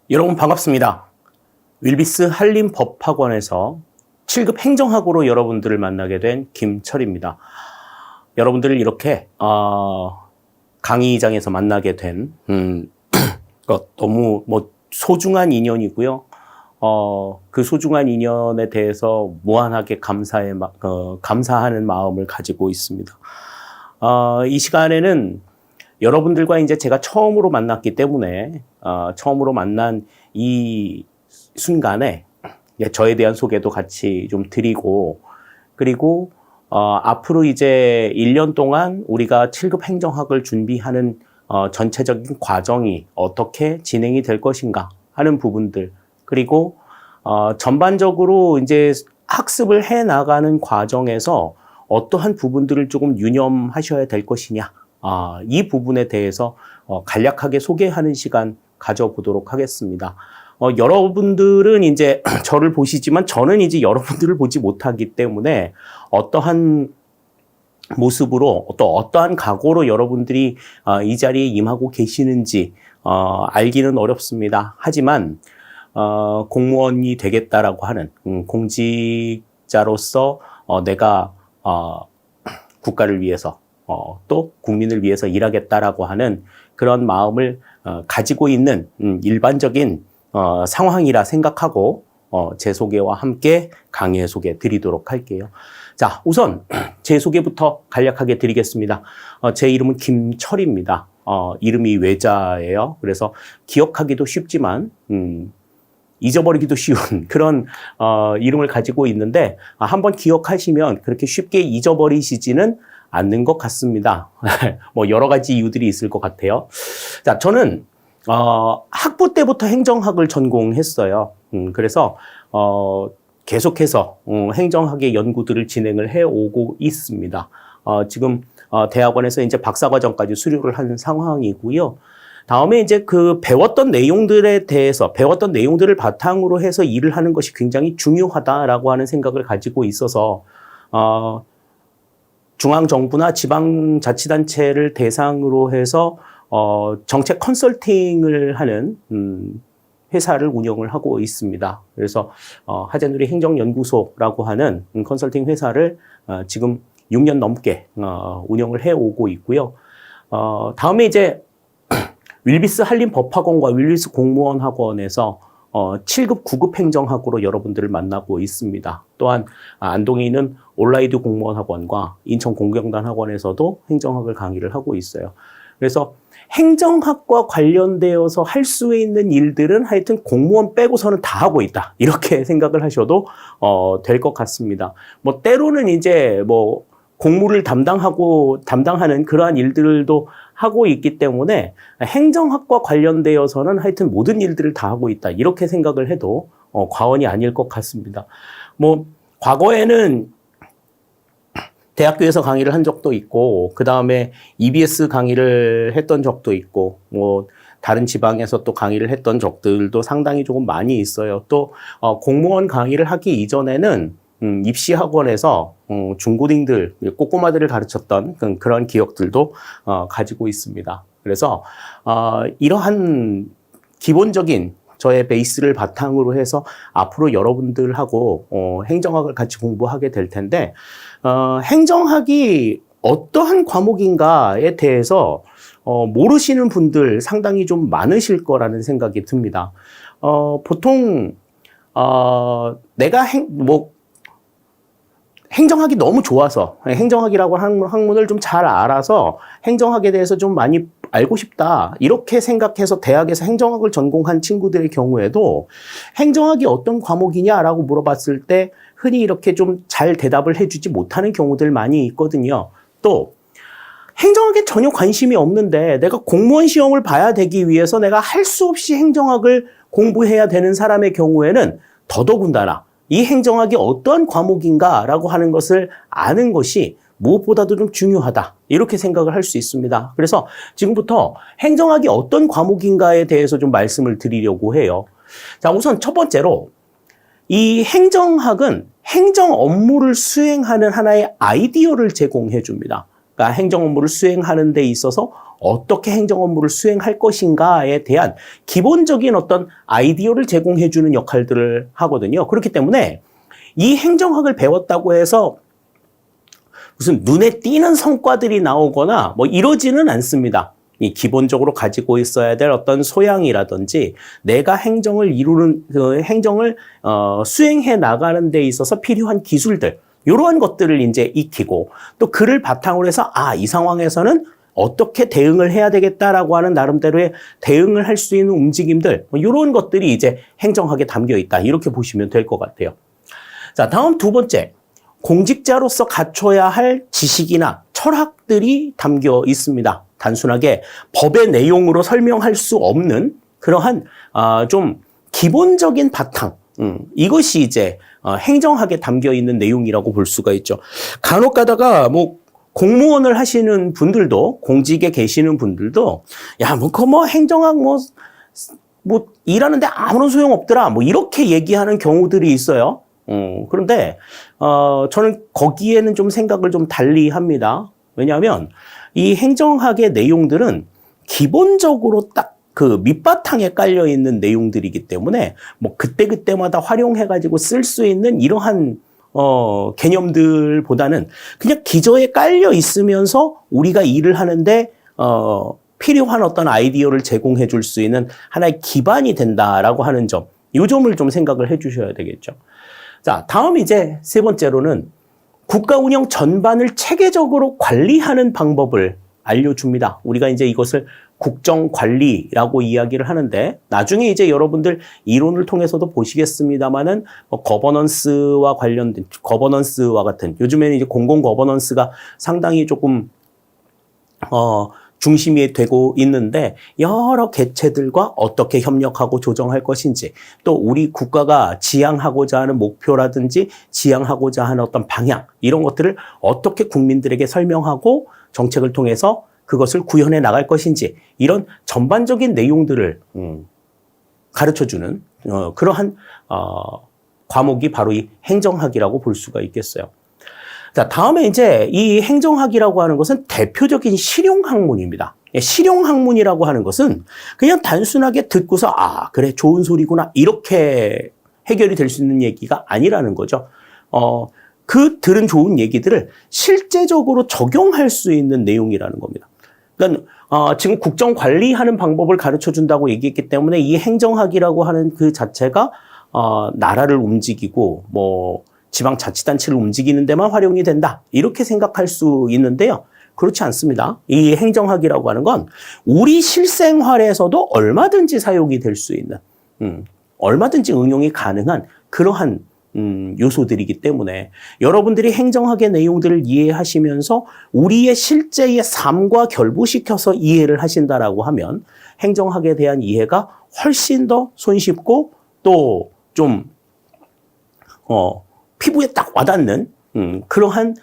여러분 반갑습니다. 윌비스 한림법학원에서 7급 행정학으로 여러분들을 만나게 된 김철입니다. 여러분들을 이렇게 강의장에서 만나게 된 너무 소중한 인연이고요. 그 소중한 인연에 대해서 무한하게 감사하는 마음을 가지고 있습니다. 이 시간에는 여러분들과 이제 제가 처음으로 만났기 때문에 처음으로 만난 이 순간에 저에 대한 소개도 같이 좀 드리고, 그리고 앞으로 이제 1년 동안 우리가 7급 행정학을 준비하는 전체적인 과정이 어떻게 진행이 될 것인가 하는 부분들, 그리고 전반적으로 이제 학습을 해 나가는 과정에서 어떠한 부분들을 조금 유념하셔야 될 것이냐, 이 부분에 대해서 간략하게 소개하는 시간 가져보도록 하겠습니다. 여러분들은 이제 저를 보시지만 저는 이제 여러분들을 보지 못하기 때문에 어떠한 모습으로 또 어떠한 각오로 여러분들이 이 자리에 임하고 계시는지 알기는 어렵습니다. 하지만 공무원이 되겠다라고 하는 공직자로서 내가 국가를 위해서 또 국민을 위해서 일하겠다라고 하는 그런 마음을 가지고 있는 일반적인 상황이라 생각하고 제 소개와 함께 강의 소개 드리도록 할게요. 자, 우선 제 소개부터 간략하게 드리겠습니다. 제 이름은 김철입니다. 이름이 외자예요. 그래서 기억하기도 쉽지만 잊어버리기도 쉬운 그런 이름을 가지고 있는데 한번 기억하시면 그렇게 쉽게 잊어버리시지는 않는 것 같습니다. 여러 가지 이유들이 있을 것 같아요. 자, 저는 학부 때부터 행정학을 전공했어요. 그래서 계속해서 행정학의 연구들을 진행을 해오고 있습니다. 지금 대학원에서 이제 박사과정까지 수료를 한 상황이고요. 다음에 이제 그 배웠던 내용들을 바탕으로 해서 일을 하는 것이 굉장히 중요하다라고 하는 생각을 가지고 있어서 중앙정부나 지방자치단체를 대상으로 해서 정책 컨설팅을 하는 회사를 운영을 하고 있습니다. 그래서 하재누리 행정연구소라고 하는 컨설팅 회사를 지금 6년 넘게 운영을 해오고 있고요. 다음에 이제 윌비스 한림법학원과 윌비스 공무원학원에서 7급, 9급 행정학으로 여러분들을 만나고 있습니다. 또한 안동에 있는 온라이드 공무원학원과 인천 공경단학원에서도 행정학을 강의를 하고 있어요. 그래서 행정학과 관련되어서 할 수 있는 일들은 하여튼 공무원 빼고서는 다 하고 있다, 이렇게 생각을 하셔도 될 것 같습니다. 때로는 이제 공무를 담당하는 그러한 일들도 하고 있기 때문에 행정학과 관련되어서는 하여튼 모든 일들을 다 하고 있다, 이렇게 생각을 해도 과언이 아닐 것 같습니다. 과거에는 대학교에서 강의를 한 적도 있고, 그 다음에 EBS 강의를 했던 적도 있고, 다른 지방에서 또 강의를 했던 적들도 상당히 조금 많이 있어요. 또 공무원 강의를 하기 이전에는 입시학원에서 중고딩들, 꼬꼬마들을 가르쳤던 그런 기억들도 가지고 있습니다. 그래서 이러한 기본적인 저의 베이스를 바탕으로 해서 앞으로 여러분들하고 행정학을 같이 공부하게 될 텐데, 행정학이 어떠한 과목인가에 대해서 모르시는 분들 상당히 좀 많으실 거라는 생각이 듭니다. 보통 내가 행정학이 너무 좋아서, 행정학이라고 하는 학문을 좀 잘 알아서 행정학에 대해서 좀 많이 알고 싶다, 이렇게 생각해서 대학에서 행정학을 전공한 친구들의 경우에도 행정학이 어떤 과목이냐라고 물어봤을 때 흔히 이렇게 좀 잘 대답을 해주지 못하는 경우들 많이 있거든요. 또 행정학에 전혀 관심이 없는데 내가 공무원 시험을 봐야 되기 위해서 내가 할 수 없이 행정학을 공부해야 되는 사람의 경우에는 더더군다나 이 행정학이 어떠한 과목인가라고 하는 것을 아는 것이 무엇보다도 좀 중요하다, 이렇게 생각을 할 수 있습니다. 그래서 지금부터 행정학이 어떤 과목인가에 대해서 좀 말씀을 드리려고 해요. 자, 우선 첫 번째로 이 행정학은 행정 업무를 수행하는 하나의 아이디어를 제공해 줍니다. 그러니까 내가 행정 업무를 수행하는 데 있어서 어떻게 행정 업무를 수행할 것인가에 대한 기본적인 어떤 아이디어를 제공해 주는 역할들을 하거든요. 그렇기 때문에 이 행정학을 배웠다고 해서 무슨 눈에 띄는 성과들이 나오거나 뭐 이러지는 않습니다. 이 기본적으로 가지고 있어야 될 어떤 소양이라든지 내가 행정을 이루는 행정을 수행해 나가는 데 있어서 필요한 기술들, 이러한 것들을 이제 익히고 또 그를 바탕으로 해서 이 상황에서는 어떻게 대응을 해야 되겠다라고 하는 나름대로의 대응을 할 수 있는 움직임들, 이런 것들이 이제 행정학에 담겨 있다, 이렇게 보시면 될 것 같아요. 자, 다음 두 번째, 공직자로서 갖춰야 할 지식이나 철학들이 담겨 있습니다. 단순하게 법의 내용으로 설명할 수 없는 그러한 좀 기본적인 바탕, 이것이 이제 행정학에 담겨 있는 내용이라고 볼 수가 있죠. 간혹 가다가 뭐 공무원을 하시는 분들도, 공직에 계시는 분들도 행정학 뭐 일하는데 아무런 소용 없더라, 뭐 이렇게 얘기하는 경우들이 있어요. 그런데 저는 거기에는 좀 생각을 좀 달리 합니다. 왜냐하면 이 행정학의 내용들은 기본적으로 딱 그 밑바탕에 깔려 있는 내용들이기 때문에 뭐 그때그때마다 활용해가지고 쓸 수 있는 이러한 개념들보다는 그냥 기저에 깔려 있으면서 우리가 일을 하는데 필요한 어떤 아이디어를 제공해 줄 수 있는 하나의 기반이 된다라고 하는 점, 이 점을 좀 생각을 해 주셔야 되겠죠. 자, 다음 이제 세 번째로는 국가 운영 전반을 체계적으로 관리하는 방법을 알려줍니다. 우리가 이제 이것을 국정관리라고 이야기를 하는데, 나중에 이제 여러분들 이론을 통해서도 보시겠습니다만은 거버넌스와 관련된, 거버넌스와 같은, 요즘에는 이제 공공 거버넌스가 상당히 조금 중심이 되고 있는데, 여러 개체들과 어떻게 협력하고 조정할 것인지, 또 우리 국가가 지향하고자 하는 목표라든지 지향하고자 하는 어떤 방향, 이런 것들을 어떻게 국민들에게 설명하고 정책을 통해서 그것을 구현해 나갈 것인지, 이런 전반적인 내용들을 가르쳐주는 그러한 과목이 바로 이 행정학이라고 볼 수가 있겠어요. 자, 다음에 이제 이 행정학이라고 하는 것은 대표적인 실용학문입니다. 실용학문이라고 하는 것은 그냥 단순하게 듣고서 그래, 좋은 소리구나, 이렇게 해결이 될 수 있는 얘기가 아니라는 거죠. 그 들은 좋은 얘기들을 실제적으로 적용할 수 있는 내용이라는 겁니다. 그러니까 지금 국정 관리하는 방법을 가르쳐 준다고 얘기했기 때문에 이 행정학이라고 하는 그 자체가 나라를 움직이고 뭐 지방자치단체를 움직이는 데만 활용이 된다, 이렇게 생각할 수 있는데요. 그렇지 않습니다. 이 행정학이라고 하는 건 우리 실생활에서도 얼마든지 사용이 될 수 있는, 얼마든지 응용이 가능한 그러한 요소들이기 때문에 여러분들이 행정학의 내용들을 이해하시면서 우리의 실제의 삶과 결부시켜서 이해를 하신다라고 하면 행정학에 대한 이해가 훨씬 더 손쉽고 또 좀 피부에 딱 와닿는 그러한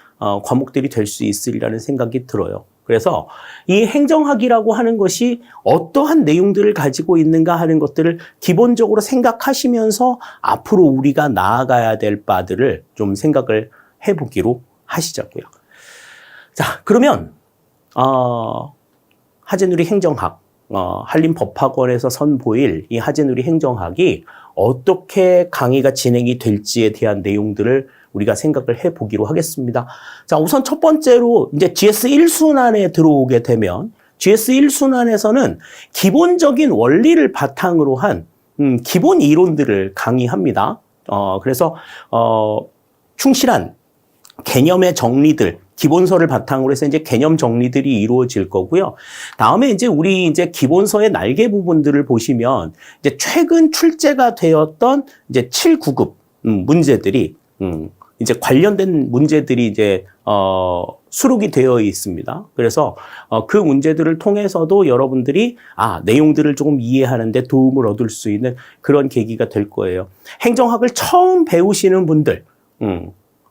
과목들이 될 수 있으리라는 생각이 들어요. 그래서 이 행정학이라고 하는 것이 어떠한 내용들을 가지고 있는가 하는 것들을 기본적으로 생각하시면서 앞으로 우리가 나아가야 될 바들을 좀 생각을 해보기로 하시자고요. 자, 그러면 하재누리 행정학, 한림법학원에서 선보일 이 하재누리 행정학이 어떻게 강의가 진행이 될지에 대한 내용들을 우리가 생각을 해보기로 하겠습니다. 자, 우선 첫 번째로 이제 GS 1순환에 들어오게 되면 GS 1순환에서는 기본적인 원리를 바탕으로 한 기본 이론들을 강의합니다. 그래서 충실한 개념의 정리들, 기본서를 바탕으로 해서 이제 개념 정리들이 이루어질 거고요. 다음에 이제 우리 이제 기본서의 날개 부분들을 보시면 이제 최근 출제가 되었던 이제 7, 9급 문제들이 이제 관련된 문제들이 이제 수록이 되어 있습니다. 그래서 그 문제들을 통해서도 여러분들이 내용들을 조금 이해하는 데 도움을 얻을 수 있는 그런 계기가 될 거예요. 행정학을 처음 배우시는 분들,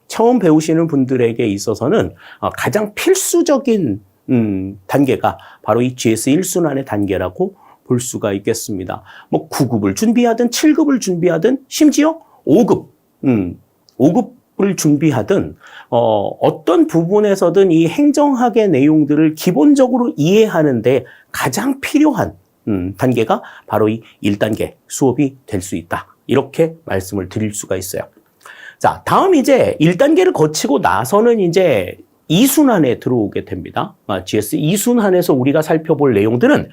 처음 배우시는 분들에게 있어서는 가장 필수적인 단계가 바로 이 GS 1순환의 단계라고 볼 수가 있겠습니다. 뭐 9급을 준비하든 7급을 준비하든 심지어 5급 을 준비하든 어떤 부분에서든 이 행정학의 내용들을 기본적으로 이해하는데 가장 필요한 단계가 바로 이 1단계 수업이 될 수 있다. 이렇게 말씀을 드릴 수가 있어요. 자, 다음 이제 1단계를 거치고 나서는 이제 2순환에 들어오게 됩니다. GS 2순환에서 우리가 살펴볼 내용들은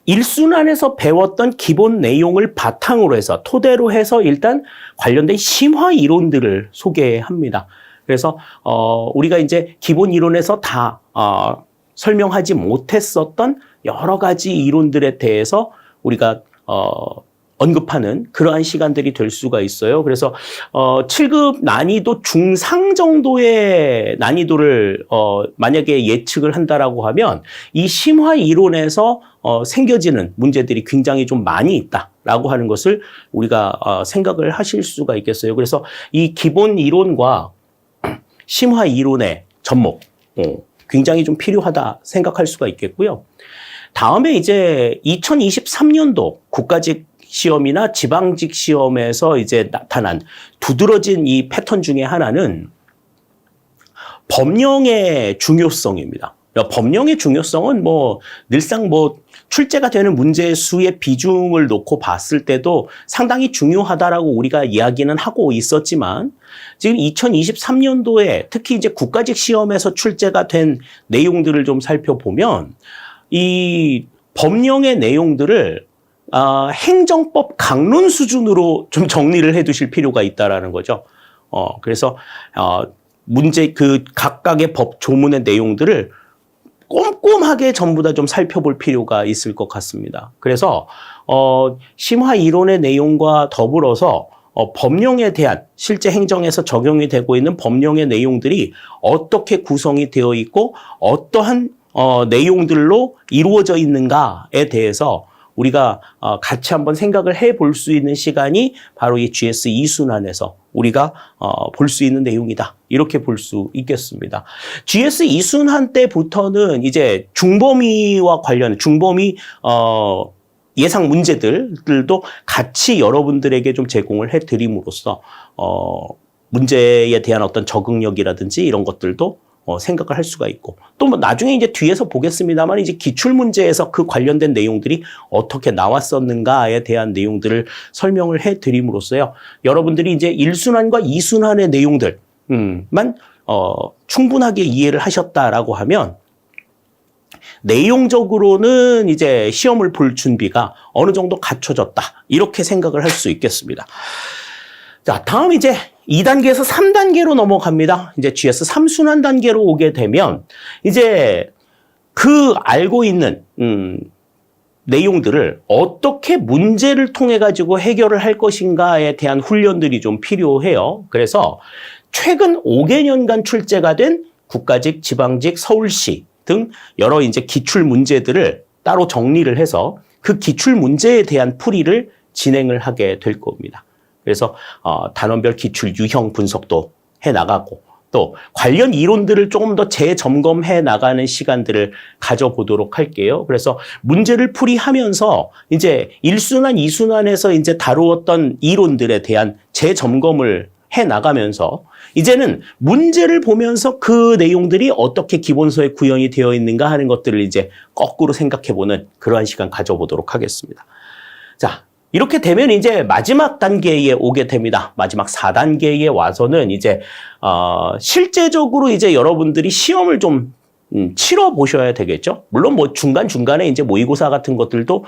1순환에서 배웠던 기본 내용을 바탕으로 해서 토대로 해서 일단 관련된 심화 이론들을 소개합니다. 그래서 우리가 이제 기본 이론에서 다 설명하지 못했었던 여러 가지 이론들에 대해서 우리가 언급하는 그러한 시간들이 될 수가 있어요. 그래서 7급 난이도 중상 정도의 난이도를 만약에 예측을 한다라고 하면 이 심화 이론에서 생겨지는 문제들이 굉장히 좀 많이 있다라고 하는 것을 우리가 생각을 하실 수가 있겠어요. 그래서 이 기본 이론과 심화 이론의 접목 굉장히 좀 필요하다 생각할 수가 있겠고요. 다음에 이제 2023년도 국가직 시험이나 지방직 시험에서 이제 나타난 두드러진 이 패턴 중에 하나는 법령의 중요성입니다. 법령의 중요성은 뭐 늘상 뭐 출제가 되는 문제 수의 비중을 놓고 봤을 때도 상당히 중요하다라고 우리가 이야기는 하고 있었지만 지금 2023년도에 특히 이제 국가직 시험에서 출제가 된 내용들을 좀 살펴보면 이 법령의 내용들을 행정법 강론 수준으로 좀 정리를 해 두실 필요가 있다라는 거죠. 그래서 문제 그 각각의 법 조문의 내용들을 꼼꼼하게 전부 다 좀 살펴볼 필요가 있을 것 같습니다. 그래서 심화 이론의 내용과 더불어서 법령에 대한 실제 행정에서 적용이 되고 있는 법령의 내용들이 어떻게 구성이 되어 있고 어떠한 내용들로 이루어져 있는가에 대해서 우리가 같이 한번 생각을 해볼 수 있는 시간이 바로 이 GS 2순환에서 우리가 볼 수 있는 내용이다. 이렇게 볼 수 있겠습니다. GS 2순환 때부터는 이제 중범위와 관련 중범위 예상 문제들도 같이 여러분들에게 좀 제공을 해드림으로써 문제에 대한 어떤 적응력이라든지 이런 것들도 생각을 할 수가 있고 또 뭐 나중에 이제 뒤에서 보겠습니다만 이제 기출 문제에서 그 관련된 내용들이 어떻게 나왔었는가에 대한 내용들을 설명을 해 드림으로써요. 여러분들이 이제 1순환과 2순환의 내용들만 충분하게 이해를 하셨다라고 하면 내용적으로는 이제 시험을 볼 준비가 어느 정도 갖춰졌다. 이렇게 생각을 할 수 있겠습니다. 자, 다음 이제 2단계에서 3단계로 넘어갑니다. 이제 GS 3순환 단계로 오게 되면 이제 그 알고 있는 내용들을 어떻게 문제를 통해 가지고 해결을 할 것인가에 대한 훈련들이 좀 필요해요. 그래서 최근 5개년간 출제가 된 국가직, 지방직, 서울시 등 여러 이제 기출 문제들을 따로 정리를 해서 그 기출 문제에 대한 풀이를 진행을 하게 될 겁니다. 그래서 단원별 기출 유형 분석도 해나가고 또 관련 이론들을 조금 더 재점검해 나가는 시간들을 가져보도록 할게요. 그래서 문제를 풀이하면서 이제 1순환, 2순환에서 이제 다루었던 이론들에 대한 재점검을 해 나가면서 이제는 문제를 보면서 그 내용들이 어떻게 기본서에 구현이 되어 있는가 하는 것들을 이제 거꾸로 생각해보는 그러한 시간 가져보도록 하겠습니다. 자. 이렇게 되면 이제 마지막 단계에 오게 됩니다. 마지막 4단계에 와서는 이제 실제적으로 이제 여러분들이 시험을 좀 치러 보셔야 되겠죠. 물론 뭐 중간중간에 이제 모의고사 같은 것들도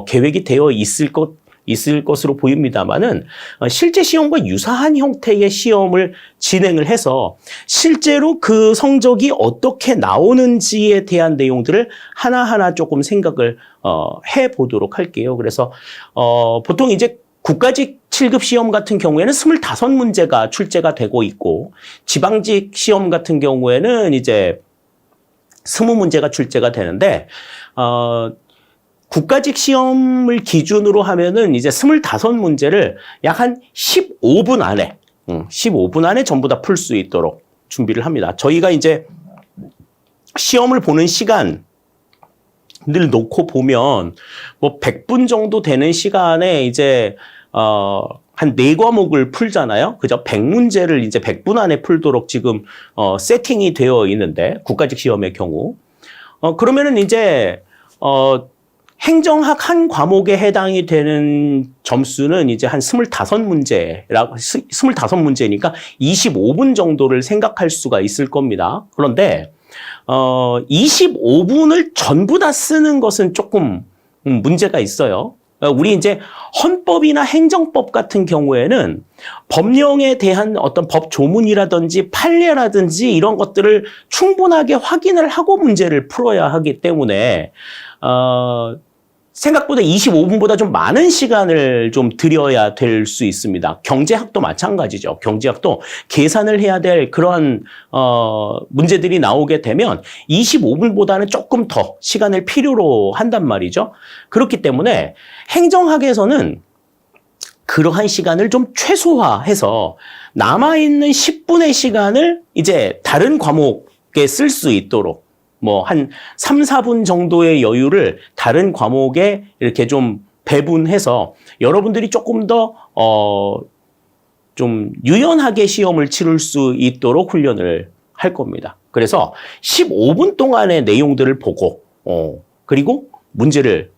계획이 되어 있을 것으로 보입니다만은 실제 시험과 유사한 형태의 시험을 진행을 해서 실제로 그 성적이 어떻게 나오는지에 대한 내용들을 하나하나 조금 생각을 해보도록 할게요. 그래서 보통 이제 국가직 7급 시험 같은 경우에는 25문제가 출제가 되고 있고 지방직 시험 같은 경우에는 이제 20문제가 출제가 되는데 국가직 시험을 기준으로 하면은 이제 25문제를 약 한 15분 안에, 15분 안에 전부 다 풀 수 있도록 준비를 합니다. 저희가 이제 시험을 보는 시간을 놓고 보면 뭐 100분 정도 되는 시간에 이제, 한 4과목을 풀잖아요. 그죠? 100문제를 이제 100분 안에 풀도록 지금, 세팅이 되어 있는데, 국가직 시험의 경우. 그러면은 이제, 행정학 한 과목에 해당이 되는 점수는 이제 한 25문제니까 25분 정도를 생각할 수가 있을 겁니다. 그런데, 25분을 전부 다 쓰는 것은 조금 문제가 있어요. 우리 이제 헌법이나 행정법 같은 경우에는 법령에 대한 어떤 법 조문이라든지 판례라든지 이런 것들을 충분하게 확인을 하고 문제를 풀어야 하기 때문에 생각보다 25분보다 좀 많은 시간을 좀 들여야 될 수 있습니다. 경제학도 마찬가지죠. 경제학도 계산을 해야 될 그런 문제들이 나오게 되면 25분보다는 조금 더 시간을 필요로 한단 말이죠. 그렇기 때문에 행정학에서는 그러한 시간을 좀 최소화해서 남아있는 10분의 시간을 이제 다른 과목에 쓸 수 있도록 뭐 한 3, 4분 정도의 여유를 다른 과목에 이렇게 좀 배분해서 여러분들이 조금 더 좀 유연하게 시험을 치를 수 있도록 훈련을 할 겁니다. 그래서 15분 동안의 내용들을 보고 그리고 문제를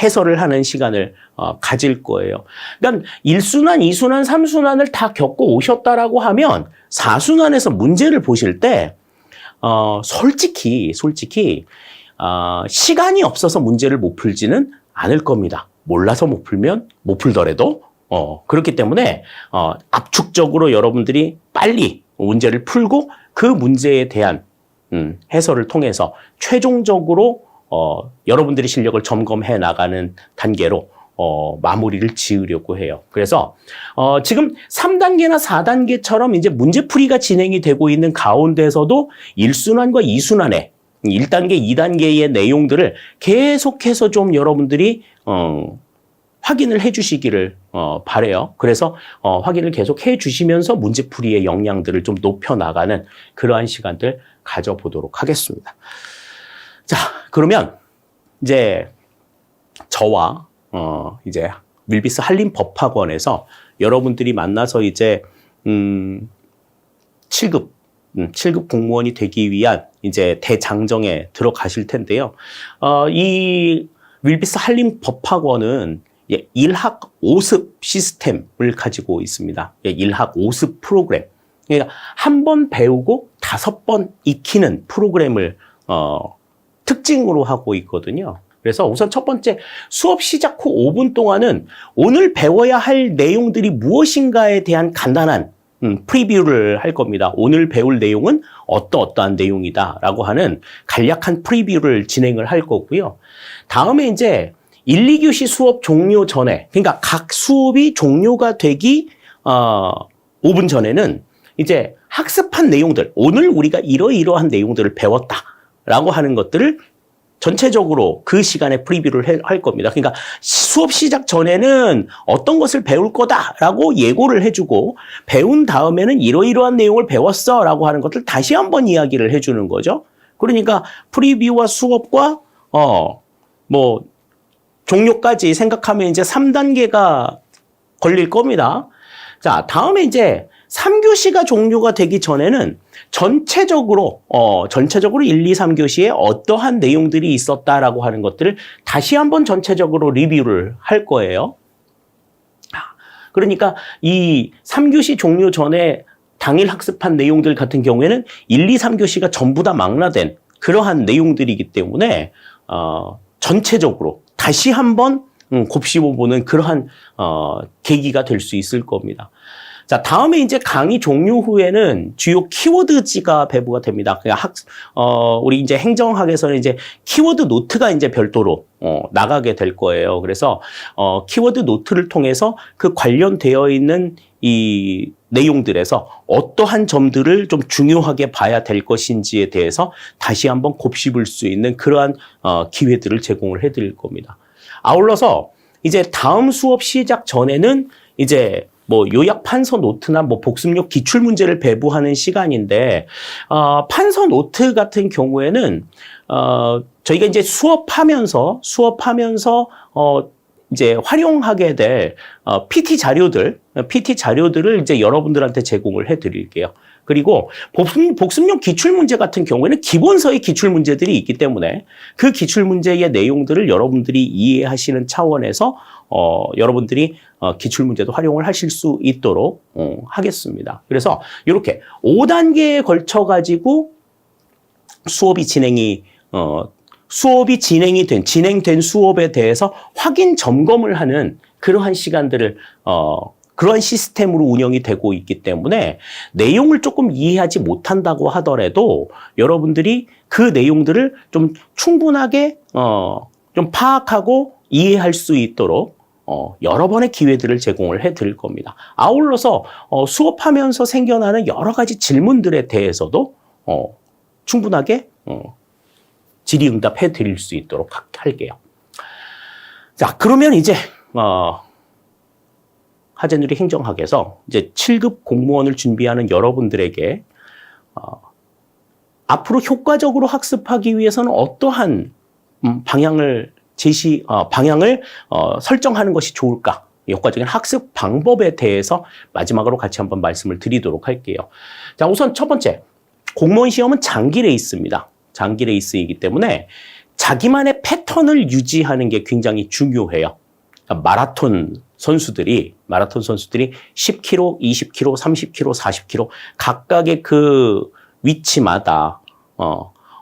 해설을 하는 시간을 가질 거예요. 그러니까 1순환, 2순환, 3순환을 다 겪고 오셨다라고 하면 4순환에서 문제를 보실 때 솔직히, 시간이 없어서 문제를 못 풀지는 않을 겁니다. 몰라서 못 풀더라도, 그렇기 때문에, 압축적으로 여러분들이 빨리 문제를 풀고 그 문제에 대한, 해설을 통해서 최종적으로, 여러분들의 실력을 점검해 나가는 단계로, 마무리를 지으려고 해요. 그래서, 지금 3단계나 4단계처럼 이제 문제풀이가 진행이 되고 있는 가운데서도 1순환과 2순환의 1단계, 2단계의 내용들을 계속해서 좀 여러분들이, 확인을 해 주시기를, 바라요. 그래서, 확인을 계속 해 주시면서 문제풀이의 역량들을 좀 높여나가는 그러한 시간들 가져보도록 하겠습니다. 자, 그러면 이제 저와 이제 밀비스 한림법학원에서 여러분들이 만나서 이제 7급 공무원이 되기 위한 이제 대장정에 들어가실 텐데요. 이 밀비스 한림법학원은 일학 5습 시스템을 가지고 있습니다. 일학 5습 프로그램. 그러니까 한 번 배우고 5번 익히는 프로그램을 특징으로 하고 있거든요. 그래서 우선 첫 번째 수업 시작 후 5분 동안은 오늘 배워야 할 내용들이 무엇인가에 대한 간단한 프리뷰를 할 겁니다. 오늘 배울 내용은 어떠한 내용이다라고 하는 간략한 프리뷰를 진행을 할 거고요. 다음에 이제 1, 2교시 수업 종료 전에, 그러니까 각 수업이 종료가 되기 5분 전에는 이제 학습한 내용들, 오늘 우리가 이러이러한 내용들을 배웠다라고 하는 것들을 전체적으로 그 시간에 프리뷰를 할 겁니다. 그러니까 수업 시작 전에는 어떤 것을 배울 거다라고 예고를 해주고 배운 다음에는 이러이러한 내용을 배웠어라고 하는 것을 다시 한번 이야기를 해주는 거죠. 그러니까 프리뷰와 수업과 뭐 종료까지 생각하면 이제 3단계가 걸릴 겁니다. 자, 다음에 이제 3교시가 종료가 되기 전에는 전체적으로 1, 2, 3교시에 어떠한 내용들이 있었다라고 하는 것들을 다시 한번 전체적으로 리뷰를 할 거예요. 그러니까 이 3교시 종료 전에 당일 학습한 내용들 같은 경우에는 1, 2, 3교시가 전부 다 망라된 그러한 내용들이기 때문에 전체적으로 다시 한번 곱씹어보는 그러한 계기가 될 수 있을 겁니다. 자, 다음에 이제 강의 종료 후에는 주요 키워드지가 배부가 됩니다. 우리 이제 행정학에서는 이제 키워드 노트가 이제 별도로 나가게 될 거예요. 그래서 키워드 노트를 통해서 그 관련되어 있는 이 내용들에서 어떠한 점들을 좀 중요하게 봐야 될 것인지에 대해서 다시 한번 곱씹을 수 있는 그러한 기회들을 제공을 해드릴 겁니다. 아울러서 이제 다음 수업 시작 전에는 이제 뭐 요약 판서 노트나 뭐 복습용 기출 문제를 배부하는 시간인데 판서 노트 같은 경우에는 저희가 이제 수업하면서 이제 활용하게 될 PT 자료들을 이제 여러분들한테 제공을 해드릴게요. 그리고 복습용 기출문제 같은 경우에는 기본서의 기출문제들이 있기 때문에 그 기출문제의 내용들을 여러분들이 이해하시는 차원에서 여러분들이 기출문제도 활용을 하실 수 있도록 하겠습니다. 그래서 이렇게 5단계에 걸쳐가지고 진행된 수업에 대해서 확인 점검을 하는 그러한 시간들을 그러한 시스템으로 운영이 되고 있기 때문에 내용을 조금 이해하지 못한다고 하더라도 여러분들이 그 내용들을 좀 충분하게 좀 파악하고 이해할 수 있도록 여러 번의 기회들을 제공을 해 드릴 겁니다. 아울러서 수업하면서 생겨나는 여러 가지 질문들에 대해서도 충분하게 질의응답해 드릴 수 있도록 할게요. 자, 그러면 이제 하재누리 행정학에서 이제 7급 공무원을 준비하는 여러분들에게 앞으로 효과적으로 학습하기 위해서는 어떠한 방향을 설정하는 것이 좋을까? 효과적인 학습 방법에 대해서 마지막으로 같이 한번 말씀을 드리도록 할게요. 자, 우선 첫 번째, 공무원 시험은 장기 레이스입니다. 장기 레이스이기 때문에 자기만의 패턴을 유지하는 게 굉장히 중요해요. 마라톤 선수들이 10km, 20km, 30km, 40km 각각의 그 위치마다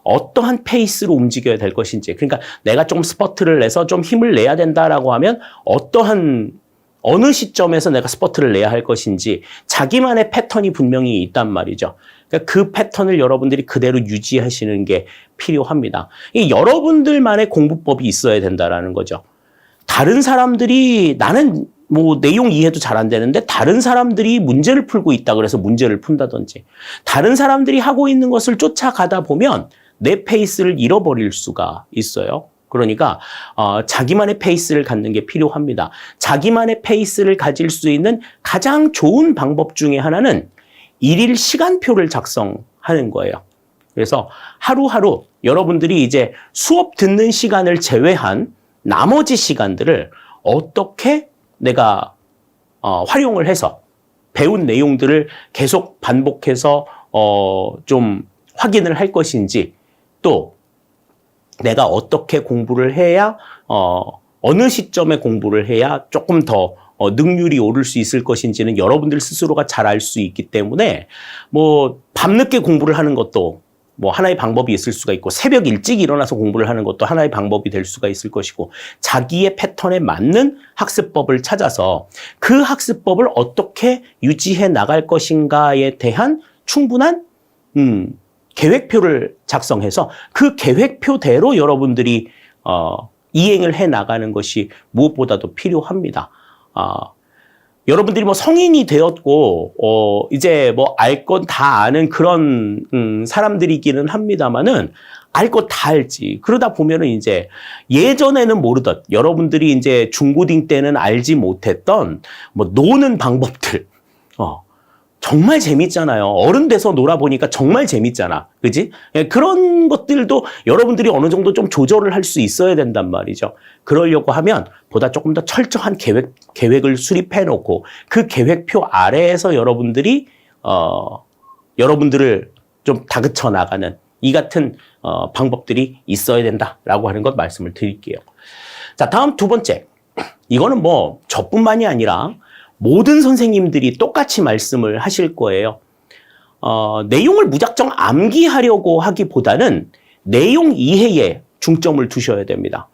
어떠한 페이스로 움직여야 될 것인지, 그러니까 내가 좀 스퍼트를 내서 좀 힘을 내야 된다라고 하면 어느 시점에서 내가 스퍼트를 내야 할 것인지 자기만의 패턴이 분명히 있단 말이죠. 그러니까 그 패턴을 여러분들이 그대로 유지하시는 게 필요합니다. 이 여러분들만의 공부법이 있어야 된다라는 거죠. 다른 사람들이 나는 뭐 내용 이해도 잘 안 되는데 다른 사람들이 문제를 풀고 있다 그래서 문제를 푼다든지 다른 사람들이 하고 있는 것을 쫓아가다 보면 내 페이스를 잃어버릴 수가 있어요. 그러니까 자기만의 페이스를 갖는 게 필요합니다. 자기만의 페이스를 가질 수 있는 가장 좋은 방법 중에 하나는 일일 시간표를 작성하는 거예요. 그래서 하루하루 여러분들이 이제 수업 듣는 시간을 제외한 나머지 시간들을 어떻게 내가 활용을 해서 배운 내용들을 계속 반복해서 좀 확인을 할 것인지, 또 내가 어떻게 공부를 해야 어느 시점에 공부를 해야 조금 더 능률이 오를 수 있을 것인지는 여러분들 스스로가 잘 알 수 있기 때문에 뭐 밤늦게 공부를 하는 것도 뭐 하나의 방법이 있을 수가 있고, 새벽 일찍 일어나서 공부를 하는 것도 하나의 방법이 될 수가 있을 것이고, 자기의 패턴에 맞는 학습법을 찾아서 그 학습법을 어떻게 유지해 나갈 것인가에 대한 충분한 계획표를 작성해서 그 계획표대로 여러분들이 이행을 해 나가는 것이 무엇보다도 필요합니다. 여러분들이 뭐 성인이 되었고 이제 뭐 알 건 다 아는 그런 사람들이기는 합니다만은 알 것 다 알지. 그러다 보면은 이제 예전에는 모르던, 여러분들이 이제 중고딩 때는 알지 못했던 뭐 노는 방법들 정말 재밌잖아요. 어른 돼서 놀아보니까 정말 재밌잖아. 그지? 그런 것들도 여러분들이 어느 정도 좀 조절을 할 수 있어야 된단 말이죠. 그러려고 하면 보다 조금 더 철저한 계획을 수립해 놓고 그 계획표 아래에서 여러분들이, 여러분들을 좀 다그쳐 나가는 이 같은, 방법들이 있어야 된다라고 하는 것 말씀을 드릴게요. 자, 다음 두 번째. 이거는 뭐 저뿐만이 아니라 모든 선생님들이 똑같이 말씀을 하실 거예요. 내용을 무작정 암기하려고 하기보다는 내용 이해에 중점을 두셔야 됩니다.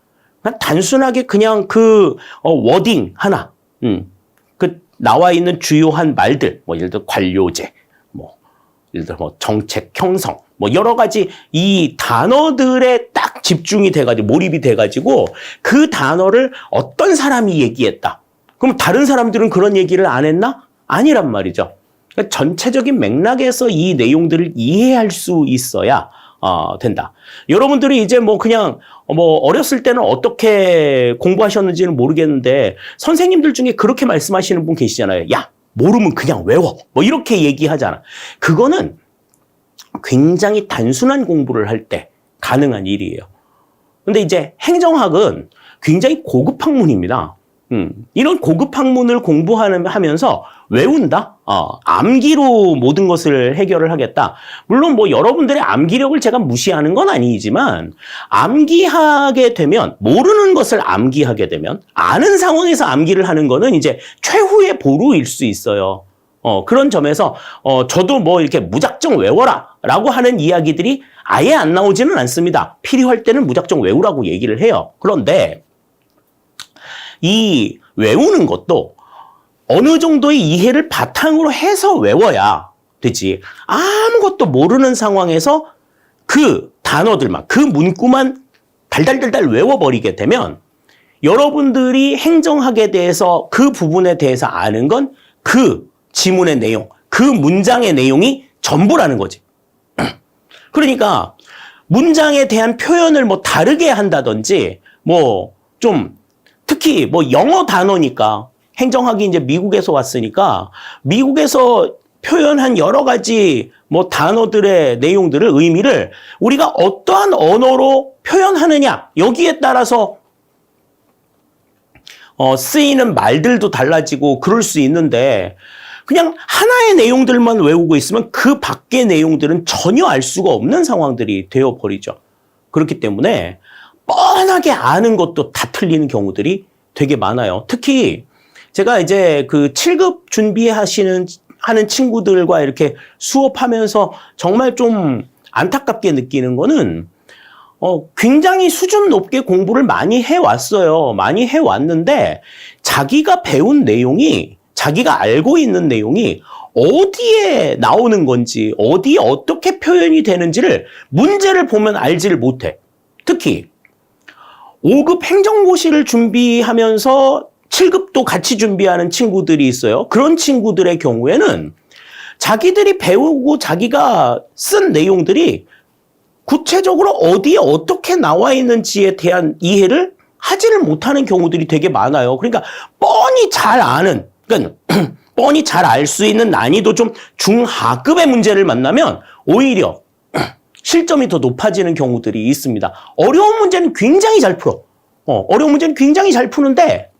단순하게 그냥 그 워딩 하나, 그 나와 있는 주요한 말들, 뭐 예를 들어 관료제, 예를 들어 뭐 정책 형성, 뭐 여러 가지 이 단어들에 딱 집중이 돼가지고 몰입이 돼가지고 그 단어를 어떤 사람이 얘기했다. 그럼 다른 사람들은 그런 얘기를 안 했나? 아니란 말이죠. 그러니까 전체적인 맥락에서 이 내용들을 이해할 수 있어야 된다. 여러분들이 이제 뭐 그냥 뭐 어렸을 때는 어떻게 공부하셨는지는 모르겠는데 선생님들 중에 그렇게 말씀하시는 분 계시잖아요. 야, 모르면 그냥 외워. 뭐 이렇게 얘기하잖아. 그거는 굉장히 단순한 공부를 할 때 가능한 일이에요. 근데 이제 행정학은 굉장히 고급 학문입니다. 이런 고급 학문을 공부하면서 외운다? 암기로 모든 것을 해결을 하겠다. 물론 뭐 여러분들의 암기력을 제가 무시하는 건 아니지만 암기하게 되면 모르는 것을 암기하게 되면 아는 상황에서 암기를 하는 거는 이제 최후의 보루일 수 있어요. 그런 점에서 저도 뭐 이렇게 무작정 외워라 라고 하는 이야기들이 아예 안 나오지는 않습니다. 필요할 때는 무작정 외우라고 얘기를 해요. 그런데 이 외우는 것도 어느 정도의 이해를 바탕으로 해서 외워야 되지. 아무것도 모르는 상황에서 그 단어들만, 그 문구만 달달달달 외워버리게 되면 여러분들이 행정학에 대해서 그 부분에 대해서 아는 건 그 지문의 내용, 그 문장의 내용이 전부라는 거지. 그러니까 문장에 대한 표현을 뭐 다르게 한다든지 뭐 좀 특히 뭐 영어 단어니까 행정학이 이제 미국에서 왔으니까 미국에서 표현한 여러 가지 뭐 단어들의 내용들을 의미를 우리가 어떠한 언어로 표현하느냐 여기에 따라서 쓰이는 말들도 달라지고 그럴 수 있는데 그냥 하나의 내용들만 외우고 있으면 그 밖의 내용들은 전혀 알 수가 없는 상황들이 되어버리죠. 그렇기 때문에 뻔하게 아는 것도 다 틀리는 경우들이 되게 많아요. 특히 제가 이제 그 7급 하는 친구들과 이렇게 수업하면서 정말 좀 안타깝게 느끼는 거는 굉장히 수준 높게 공부를 많이 해왔어요. 많이 해왔는데 자기가 배운 내용이 자기가 알고 있는 내용이 어디에 나오는 건지 어디에 어떻게 표현이 되는지를 문제를 보면 알지를 못해. 특히 5급 행정고시를 준비하면서 7급도 같이 준비하는 친구들이 있어요. 그런 친구들의 경우에는 자기들이 배우고 자기가 쓴 내용들이 구체적으로 어디에 어떻게 나와 있는지에 대한 이해를 하지를 못하는 경우들이 되게 많아요. 그러니까 뻔히 잘 아는, 그러니까 뻔히 잘 알 수 있는 난이도 좀 중하급의 문제를 만나면 오히려 실점이 더 높아지는 경우들이 있습니다. 어려운 문제는 굉장히 잘 풀어. 어려운 문제는 굉장히 잘 푸는데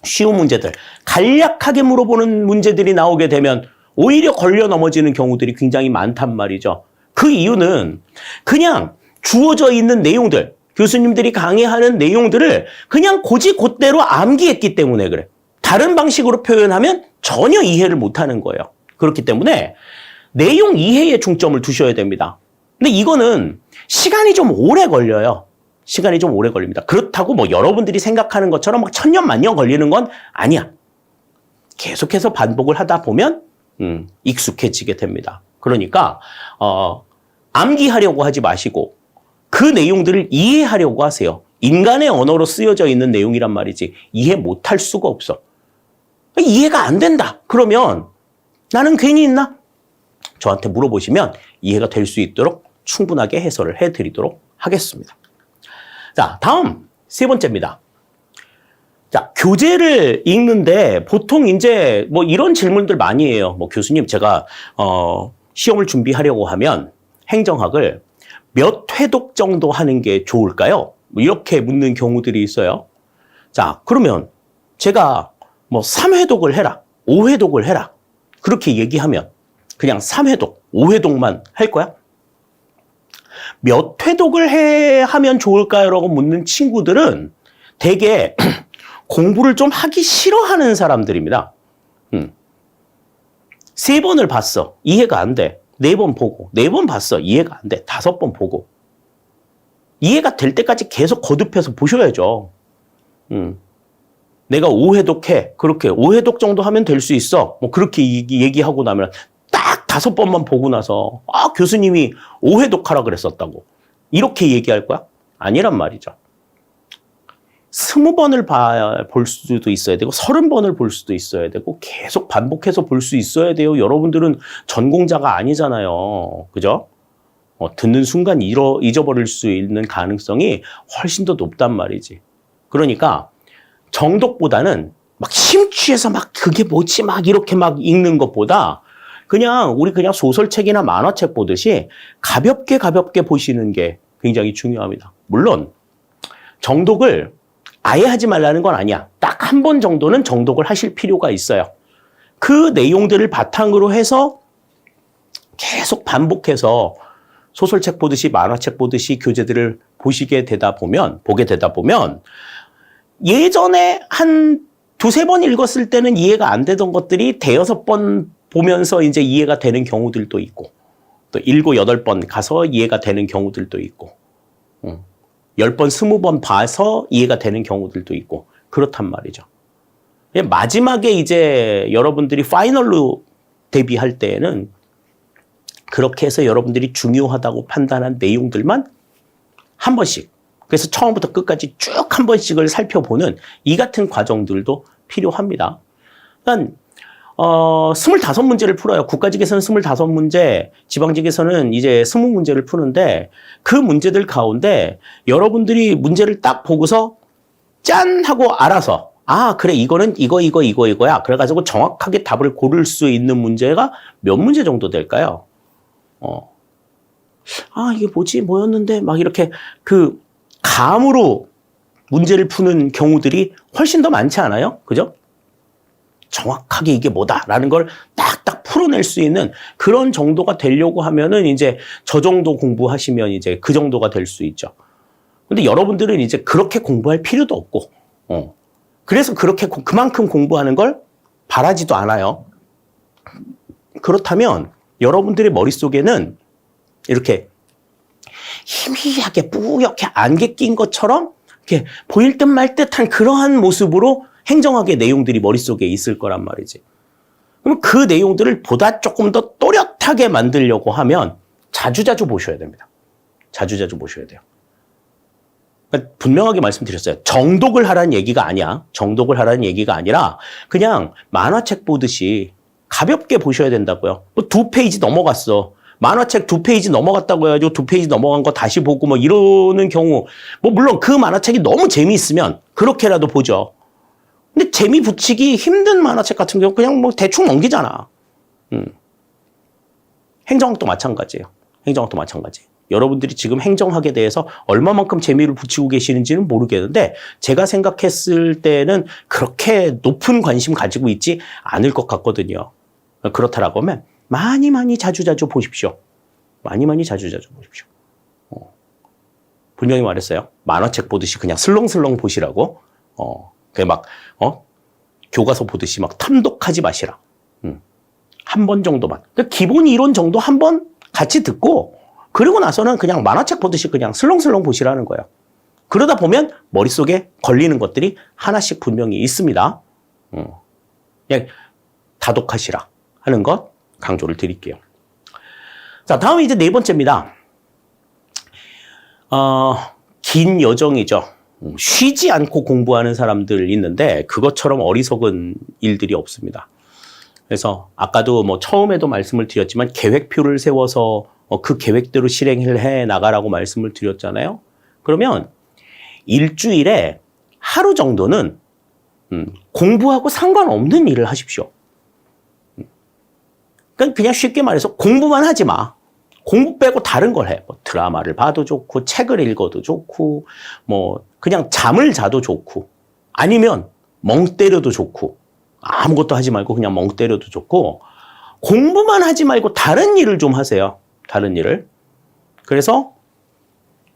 쉬운 문제들, 간략하게 물어보는 문제들이 나오게 되면 오히려 걸려 넘어지는 경우들이 굉장히 많단 말이죠. 그 이유는 그냥 주어져 있는 내용들, 교수님들이 강의하는 내용들을 그냥 곧이곧대로 암기했기 때문에 그래. 다른 방식으로 표현하면 전혀 이해를 못하는 거예요. 그렇기 때문에 내용 이해에 중점을 두셔야 됩니다. 근데 이거는 시간이 좀 오래 걸려요. 시간이 좀 오래 걸립니다. 그렇다고 뭐 여러분들이 생각하는 것처럼 막 천년 만년 걸리는 건 아니야. 계속해서 반복을 하다 보면 익숙해지게 됩니다. 그러니까 암기하려고 하지 마시고 그 내용들을 이해하려고 하세요. 인간의 언어로 쓰여져 있는 내용이란 말이지 이해 못할 수가 없어. 이해가 안 된다. 그러면 나는 괜히 있나? 저한테 물어보시면 이해가 될 수 있도록 충분하게 해설을 해드리도록 하겠습니다. 자, 다음 세 번째입니다. 자, 교재를 읽는데 보통 이제 뭐 이런 질문들 많이 해요. 뭐 교수님 제가 시험을 준비하려고 하면 행정학을 몇 회독 정도 하는 게 좋을까요? 뭐 이렇게 묻는 경우들이 있어요. 자, 그러면 제가 뭐 3회독을 해라, 5회독을 해라 그렇게 얘기하면 그냥 3회독, 5회독만 할 거야? 몇 회독을 하면 좋을까요? 라고 묻는 친구들은 되게 공부를 좀 하기 싫어하는 사람들입니다. 3번을 봤어. 이해가 안 돼. 4번 보고. 4번 봤어. 이해가 안 돼. 5번 보고. 이해가 될 때까지 계속 거듭해서 보셔야죠. 내가 5회독 해. 그렇게 5회독 정도 하면 될 수 있어. 뭐 그렇게 얘기하고 나면 딱 5번만 보고 나서 교수님이 5회독 하라 그랬었다고. 이렇게 얘기할 거야? 아니란 말이죠. 20번을 볼 수도 있어야 되고 30번을 볼 수도 있어야 되고 계속 반복해서 볼 수 있어야 돼요. 여러분들은 전공자가 아니잖아요. 그죠? 듣는 순간 잊어버릴 수 있는 가능성이 훨씬 더 높단 말이지. 그러니까 정독보다는 막 심취해서 막 그게 뭐지 막 이렇게 막 읽는 것보다 우리 그냥 소설책이나 만화책 보듯이 가볍게 보시는 게 굉장히 중요합니다. 물론 정독을 아예 하지 말라는 건 아니야. 딱 한 번 정도는 정독을 하실 필요가 있어요. 그 내용들을 바탕으로 해서 계속 반복해서 소설책 보듯이 만화책 보듯이 교재들을 보게 되다 보면 예전에 한 두세 번 읽었을 때는 이해가 안 되던 것들이 대여섯 번 보면서 이제 이해가 되는 경우들도 있고 또 7, 8번 가서 이해가 되는 경우들도 있고 10번, 20번 봐서 이해가 되는 경우들도 있고 그렇단 말이죠. 마지막에 이제 여러분들이 파이널로 데뷔할 때에는 그렇게 해서 여러분들이 중요하다고 판단한 내용들만 한 번씩, 그래서 처음부터 끝까지 쭉 한 번씩을 살펴보는 이 같은 과정들도 필요합니다. 그러니까 25문제를 풀어요. 국가직에서는 25문제, 지방직에서는 이제 20문제를 푸는데 그 문제들 가운데 여러분들이 문제를 딱 보고서 짠 하고 알아서 아 그래 이거는 이거야. 그래가지고 정확하게 답을 고를 수 있는 문제가 몇 문제 정도 될까요? 아 이게 뭐였는데 막 이렇게 그 감으로 문제를 푸는 경우들이 훨씬 더 많지 않아요? 그죠? 정확하게 이게 뭐다라는 걸 딱딱 풀어낼 수 있는 그런 정도가 되려고 하면은 이제 저 정도 공부하시면 이제 그 정도가 될 수 있죠. 근데 여러분들은 이제 그렇게 공부할 필요도 없고, 그래서 그만큼 공부하는 걸 바라지도 않아요. 그렇다면 여러분들의 머릿속에는 이렇게 희미하게 뿌옇게 안개 낀 것처럼 이렇게 보일 듯 말 듯한 그러한 모습으로 행정학의 내용들이 머릿속에 있을 거란 말이지. 그럼 그 내용들을 보다 조금 더 또렷하게 만들려고 하면 자주자주 보셔야 됩니다. 자주자주 보셔야 돼요. 그러니까 분명하게 말씀드렸어요. 정독을 하라는 얘기가 아니야. 정독을 하라는 얘기가 아니라 그냥 만화책 보듯이 가볍게 보셔야 된다고요. 뭐 2페이지 넘어갔어. 만화책 2페이지 넘어갔다고 해가지고 2페이지 넘어간 거 다시 보고 뭐 이러는 경우, 뭐 물론 그 만화책이 너무 재미있으면 그렇게라도 보죠. 근데 재미 붙이기 힘든 만화책 같은 경우 그냥 뭐 대충 넘기잖아. 행정학도 마찬가지예요. 행정학도 마찬가지. 여러분들이 지금 행정학에 대해서 얼마만큼 재미를 붙이고 계시는지는 모르겠는데 제가 생각했을 때는 그렇게 높은 관심 가지고 있지 않을 것 같거든요. 그렇다라고 하면 많이 자주자주 보십시오. 많이 자주자주 보십시오. 분명히 말했어요. 만화책 보듯이 그냥 슬렁슬렁 보시라고. 교과서 보듯이 막 탐독하지 마시라. 한 번 정도만. 그러니까 기본 이론 정도 한 번 같이 듣고 그리고 나서는 그냥 만화책 보듯이 그냥 슬렁슬렁 보시라는 거예요. 그러다 보면 머릿속에 걸리는 것들이 하나씩 분명히 있습니다. 그냥 다독하시라 하는 것 강조를 드릴게요. 자, 다음은 이제 네 번째입니다. 긴 여정이죠. 쉬지 않고 공부하는 사람들 있는데 그것처럼 어리석은 일들이 없습니다. 그래서 아까도 뭐 처음에도 말씀을 드렸지만 계획표를 세워서 그 계획대로 실행을 해 나가라고 말씀을 드렸잖아요. 그러면 일주일에 하루 정도는 공부하고 상관없는 일을 하십시오. 그냥 쉽게 말해서 공부만 하지 마. 공부 빼고 다른 걸 해. 뭐 드라마를 봐도 좋고, 책을 읽어도 좋고, 뭐 그냥 잠을 자도 좋고, 아니면 멍 때려도 좋고, 아무것도 하지 말고 그냥 멍 때려도 좋고, 공부만 하지 말고 다른 일을 좀 하세요. 다른 일을. 그래서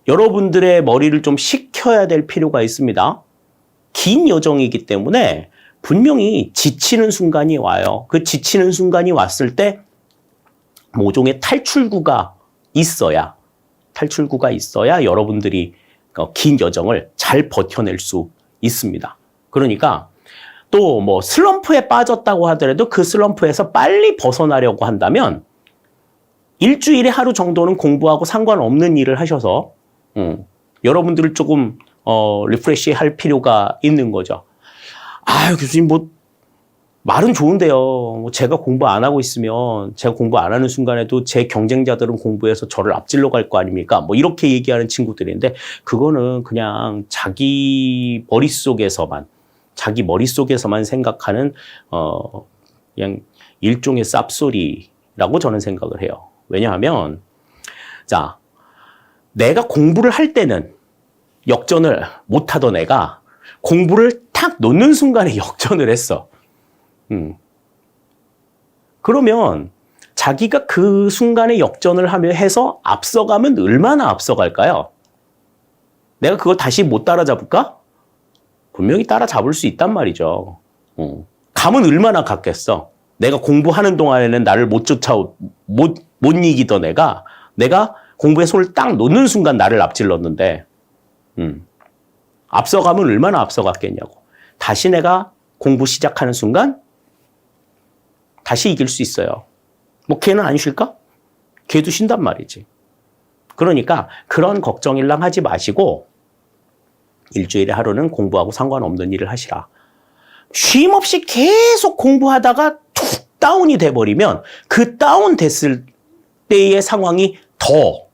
여러분들의 머리를 좀 식혀야 될 필요가 있습니다. 긴 여정이기 때문에 분명히 지치는 순간이 와요. 그 지치는 순간이 왔을 때 모종의 탈출구가 있어야 여러분들이 긴 여정을 잘 버텨낼 수 있습니다. 그러니까 또 뭐 슬럼프에 빠졌다고 하더라도 그 슬럼프에서 빨리 벗어나려고 한다면 일주일에 하루 정도는 공부하고 상관없는 일을 하셔서 여러분들을 조금 리프레시 할 필요가 있는 거죠. 아유, 교수님, 뭐, 말은 좋은데요. 뭐 제가 공부 안 하고 있으면, 제가 공부 안 하는 순간에도 제 경쟁자들은 공부해서 저를 앞질러 갈 거 아닙니까? 뭐, 이렇게 얘기하는 친구들인데, 그거는 그냥 자기 머릿속에서만 생각하는, 그냥 일종의 쌉소리라고 저는 생각을 해요. 왜냐하면, 내가 공부를 할 때는 역전을 못 하던 애가 공부를 탁 놓는 순간에 역전을 했어. 그러면 자기가 그 순간에 역전을 하며 해서 앞서가면 얼마나 앞서갈까요? 내가 그걸 다시 못 따라잡을까? 분명히 따라잡을 수 있단 말이죠. 감은 얼마나 갔겠어? 내가 공부하는 동안에는 나를 못 이기던 내가 공부에 손을 딱 놓는 순간 나를 앞질렀는데, 앞서가면 얼마나 앞서갔겠냐고. 다시 내가 공부 시작하는 순간, 다시 이길 수 있어요. 뭐 걔는 안 쉴까? 걔도 쉰단 말이지. 그러니까 그런 걱정일랑 하지 마시고 일주일에 하루는 공부하고 상관없는 일을 하시라. 쉼 없이 계속 공부하다가 툭 다운이 돼버리면 그 다운 됐을 때의 상황이 더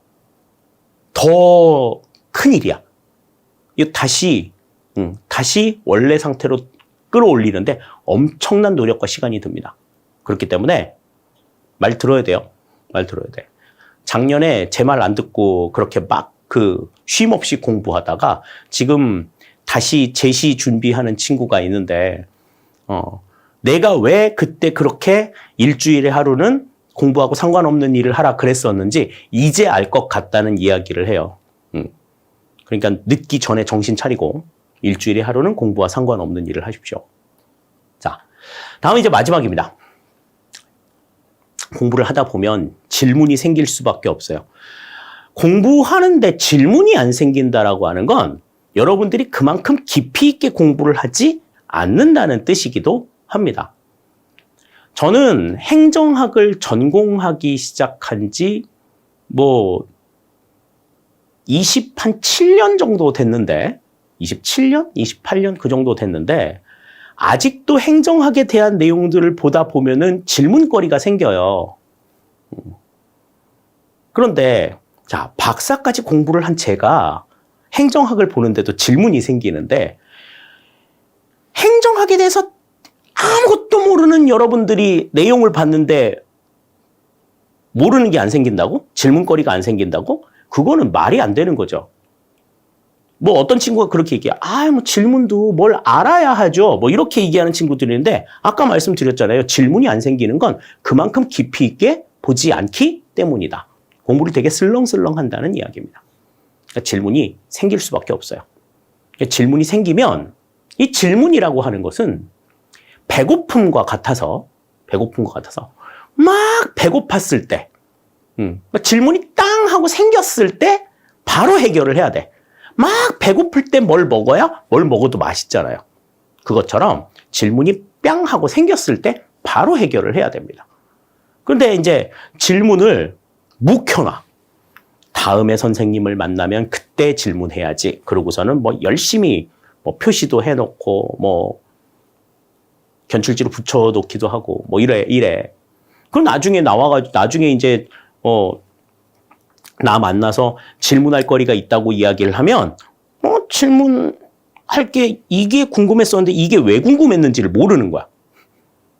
큰일이야. 이거 다시 원래 상태로 끌어올리는데 엄청난 노력과 시간이 듭니다. 그렇기 때문에 말 들어야 돼요. 말 들어야 돼. 작년에 제 말 안 듣고 그렇게 막 쉼 없이 공부하다가 지금 다시 제시 준비하는 친구가 있는데, 내가 왜 그때 그렇게 일주일에 하루는 공부하고 상관없는 일을 하라 그랬었는지 이제 알 것 같다는 이야기를 해요. 그러니까 늦기 전에 정신 차리고 일주일에 하루는 공부와 상관없는 일을 하십시오. 자, 다음 이제 마지막입니다. 공부를 하다 보면 질문이 생길 수밖에 없어요. 공부하는데 질문이 안 생긴다라고 하는 건 여러분들이 그만큼 깊이 있게 공부를 하지 않는다는 뜻이기도 합니다. 저는 행정학을 전공하기 시작한 지 27년 정도 됐는데, 27년? 28년 그 정도 됐는데, 아직도 행정학에 대한 내용들을 보다 보면은 질문거리가 생겨요. 그런데, 자, 박사까지 공부를 한 제가 행정학을 보는데도 질문이 생기는데, 행정학에 대해서 아무것도 모르는 여러분들이 내용을 봤는데 모르는 게 안 생긴다고? 질문거리가 안 생긴다고? 그거는 말이 안 되는 거죠. 뭐 어떤 친구가 그렇게 얘기해. 뭐 질문도 뭘 알아야 하죠. 뭐 이렇게 얘기하는 친구들이 있는데, 아까 말씀드렸잖아요. 질문이 안 생기는 건 그만큼 깊이 있게 보지 않기 때문이다. 공부를 되게 슬렁슬렁 한다는 이야기입니다. 그러니까 질문이 생길 수밖에 없어요. 그러니까 질문이 생기면 이 질문이라고 하는 것은 배고픔과 같아서 막 배고팠을 때, 질문이 땅 하고 생겼을 때 바로 해결을 해야 돼. 막 배고플 때 뭘 먹어야 뭘 먹어도 맛있잖아요. 그것처럼 질문이 뺨 하고 생겼을 때 바로 해결을 해야 됩니다. 그런데 이제 질문을 묵혀놔. 다음에 선생님을 만나면 그때 질문해야지. 그러고서는 열심히 표시도 해놓고 견출지로 붙여놓기도 하고 이래. 그럼 나중에 이제 나 만나서 질문할 거리가 있다고 이야기를 하면 질문할 게 이게 궁금했었는데 이게 왜 궁금했는지를 모르는 거야.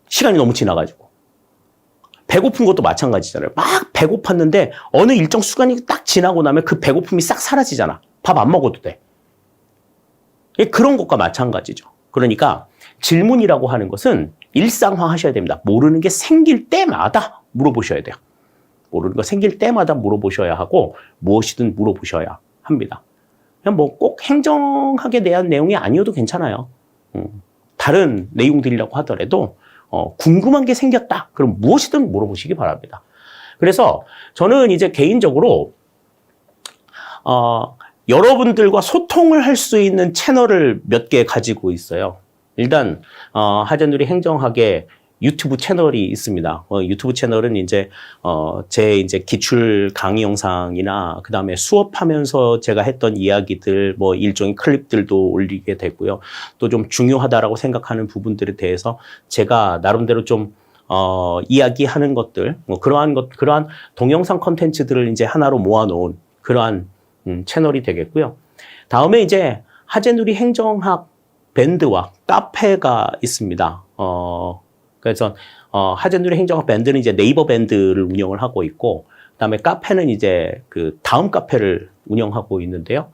시간이 너무 지나가지고. 배고픈 것도 마찬가지잖아요. 막 배고팠는데 어느 일정 시간이 딱 지나고 나면 그 배고픔이 싹 사라지잖아. 밥 안 먹어도 돼. 그런 것과 마찬가지죠. 그러니까 질문이라고 하는 것은 일상화 하셔야 됩니다. 모르는 게 생길 때마다 물어보셔야 돼요. 모르는 거 생길 때마다 물어보셔야 하고 무엇이든 물어보셔야 합니다. 그냥 꼭 행정학에 대한 내용이 아니어도 괜찮아요. 다른 내용들이라고 하더라도 궁금한 게 생겼다. 그럼 무엇이든 물어보시기 바랍니다. 그래서 저는 이제 개인적으로 여러분들과 소통을 할 수 있는 채널을 몇 개 가지고 있어요. 일단 하재누리 행정학의 유튜브 채널이 있습니다. 유튜브 채널은 제 기출 강의 영상이나 그다음에 수업하면서 제가 했던 이야기들 일종의 클립들도 올리게 되고요. 또 좀 중요하다라고 생각하는 부분들에 대해서 제가 나름대로 좀 이야기하는 것들, 그러한 동영상 컨텐츠들을 이제 하나로 모아놓은 그러한 채널이 되겠고요. 다음에 이제 하재누리 행정학 밴드와 카페가 있습니다. 그래서 하재누리 행정학 밴드는 이제 네이버 밴드를 운영을 하고 있고, 그다음에 카페는 이제 그 다음 카페를 운영하고 있는데요.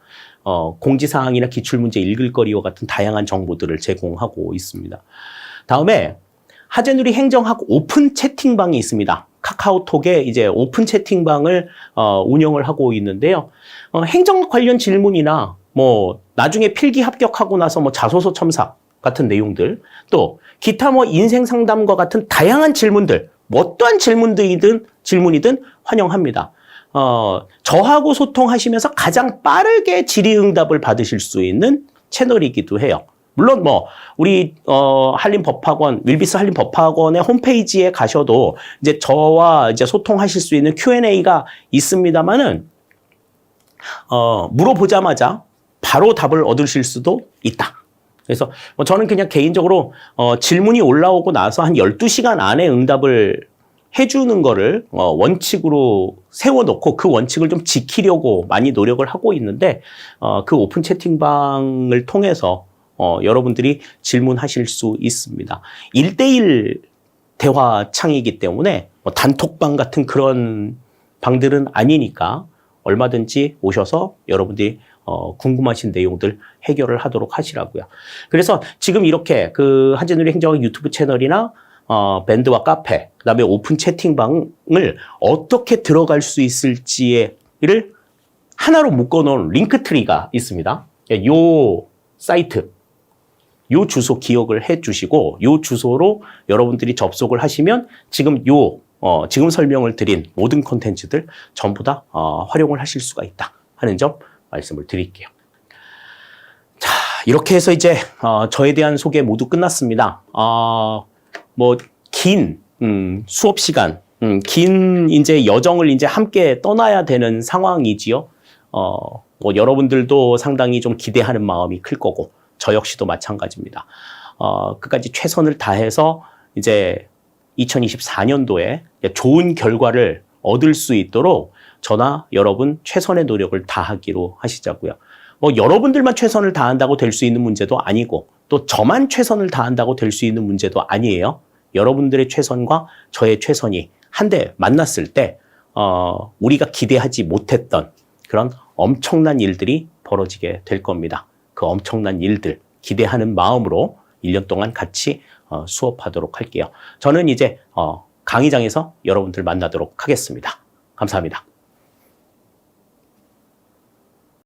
공지사항이나 기출문제 읽을 거리와 같은 다양한 정보들을 제공하고 있습니다. 다음에 하재누리 행정학 오픈 채팅방이 있습니다. 카카오톡에 이제 오픈 채팅방을 운영을 하고 있는데요. 행정학 관련 질문이나 뭐 나중에 필기 합격하고 나서 뭐 자소서 첨삭 같은 내용들, 또 기타 뭐 인생 상담과 같은 다양한 질문들, 뭐 어떠한 질문이든 환영합니다. 저하고 소통하시면서 가장 빠르게 질의응답을 받으실 수 있는 채널이기도 해요. 물론 뭐 우리 한림법학원, 윌비스 한림법학원의 홈페이지에 가셔도 이제 저와 이제 소통하실 수 있는 Q&A가 있습니다만은 물어보자마자 바로 답을 얻으실 수도 있다. 그래서 저는 그냥 개인적으로 질문이 올라오고 나서 한 12시간 안에 응답을 해주는 거를 원칙으로 세워놓고 그 원칙을 좀 지키려고 많이 노력을 하고 있는데 그 오픈 채팅방을 통해서 여러분들이 질문하실 수 있습니다. 1대1 대화창이기 때문에 단톡방 같은 그런 방들은 아니니까 얼마든지 오셔서 여러분들이 궁금하신 내용들 해결을 하도록 하시라고요. 그래서 지금 이렇게 그 하재누리 행정학 유튜브 채널이나 밴드와 카페, 그다음에 오픈 채팅방을 어떻게 들어갈 수 있을지를 하나로 묶어놓은 링크트리가 있습니다. 요 사이트, 요 주소 기억을 해주시고 요 주소로 여러분들이 접속을 하시면 지금 지금 설명을 드린 모든 콘텐츠들 전부 다 활용을 하실 수가 있다 하는 점 말씀을 드릴게요. 자, 이렇게 해서 이제 저에 대한 소개 모두 끝났습니다. 뭐 긴 수업 시간, 긴 이제 여정을 이제 함께 떠나야 되는 상황이지요. 뭐 여러분들도 상당히 좀 기대하는 마음이 클 거고 저 역시도 마찬가지입니다. 끝까지 최선을 다해서 이제 2024년도에 좋은 결과를 얻을 수 있도록 저나 여러분 최선의 노력을 다하기로 하시자고요. 뭐 여러분들만 최선을 다한다고 될 수 있는 문제도 아니고 또 저만 최선을 다한다고 될 수 있는 문제도 아니에요. 여러분들의 최선과 저의 최선이 한데 만났을 때 우리가 기대하지 못했던 그런 엄청난 일들이 벌어지게 될 겁니다. 그 엄청난 일들 기대하는 마음으로 1년 동안 같이 수업하도록 할게요. 저는 이제 강의장에서 여러분들 만나도록 하겠습니다. 감사합니다.